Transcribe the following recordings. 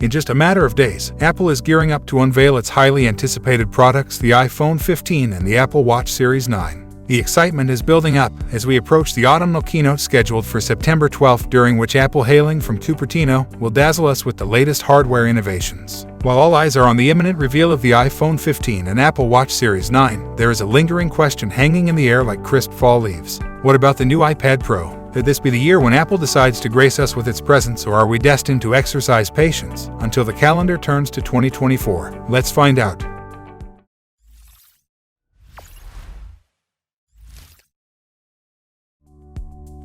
In just a matter of days, Apple is gearing up to unveil its highly anticipated products, the iPhone 15 and the Apple Watch Series 9. The excitement is building up as we approach the autumnal keynote scheduled for September 12th, during which Apple, hailing from Cupertino, will dazzle us with the latest hardware innovations. While all eyes are on the imminent reveal of the iPhone 15 and Apple Watch Series 9, there is a lingering question hanging in the air like crisp fall leaves. What about the new iPad Pro? Could this be the year when Apple decides to grace us with its presence, or are we destined to exercise patience until the calendar turns to 2024? Let's find out.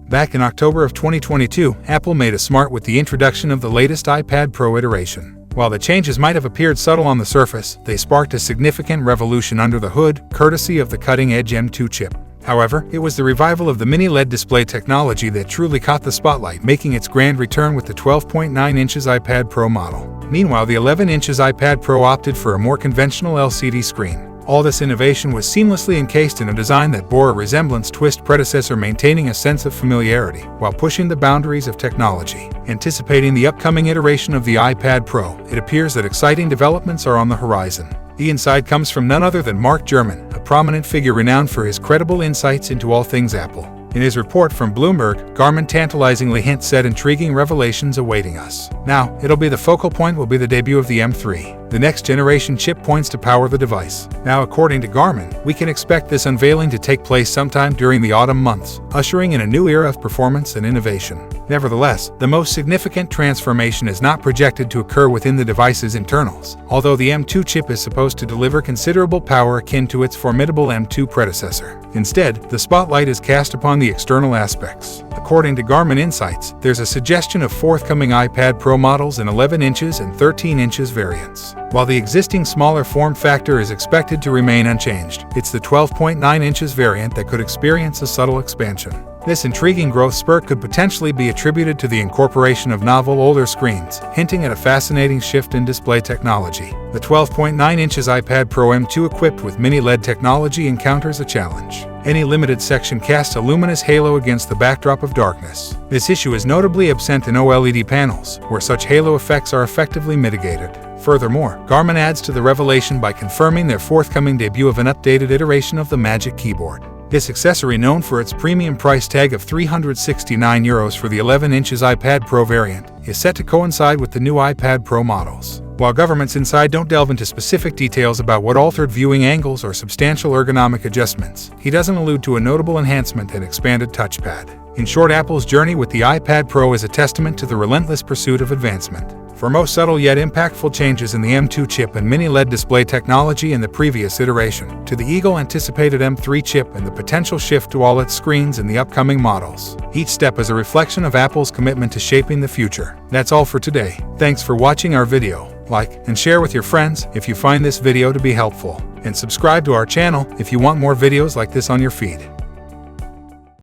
Back in October of 2022, Apple made a smart with the introduction of the latest iPad Pro iteration. While the changes might have appeared subtle on the surface, they sparked a significant revolution under the hood, courtesy of the cutting-edge M2 chip. However, it was the revival of the mini LED display technology that truly caught the spotlight, making its grand return with the 12.9 inches iPad Pro model. Meanwhile, the 11 inches iPad Pro opted for a more conventional LCD screen. All this innovation was seamlessly encased in a design that bore a resemblance to its predecessor, maintaining a sense of familiarity while pushing the boundaries of technology. Anticipating the upcoming iteration of the iPad Pro, it appears that exciting developments are on the horizon. The insight comes from none other than Mark Gurman, a prominent figure renowned for his credible insights into all things Apple. In his report from Bloomberg, Gurman tantalizingly hints at intriguing revelations awaiting us. Now, it'll be the focal point will be the debut of the M3. The next generation chip points to power the device. Now, according to Gurman, we can expect this unveiling to take place sometime during the autumn months, ushering in a new era of performance and innovation. Nevertheless, the most significant transformation is not projected to occur within the device's internals, although the M2 chip is supposed to deliver considerable power akin to its formidable M2 predecessor. Instead, the spotlight is cast upon the external aspects. According to Gurman Insights, there's a suggestion of forthcoming iPad Pro models in 11 inches and 13 inches variants. While the existing smaller form factor is expected to remain unchanged, it's the 12.9 inches variant that could experience a subtle expansion. This intriguing growth spurt could potentially be attributed to the incorporation of novel older screens, hinting at a fascinating shift in display technology. The 12.9 inches iPad Pro M2 equipped with mini LED technology encounters a challenge. Any limited section casts a luminous halo against the backdrop of darkness. This issue is notably absent in OLED panels, where such halo effects are effectively mitigated. Furthermore, Gurman adds to the revelation by confirming their forthcoming debut of an updated iteration of the Magic Keyboard. This accessory, known for its premium price tag of €369 for the 11 inches iPad Pro variant, is set to coincide with the new iPad Pro models. While Gurman's inside don't delve into specific details about what altered viewing angles or substantial ergonomic adjustments, he doesn't allude to a notable enhancement and expanded touchpad. In short, Apple's journey with the iPad Pro is a testament to the relentless pursuit of advancement. For most subtle yet impactful changes in the M2 chip and mini LED display technology in the previous iteration, to the eagle-anticipated M3 chip and the potential shift to all its screens in the upcoming models, each step is a reflection of Apple's commitment to shaping the future. That's all for today. Thanks for watching our video. Like and share with your friends if you find this video to be helpful, and subscribe to our channel if you want more videos like this on your feed.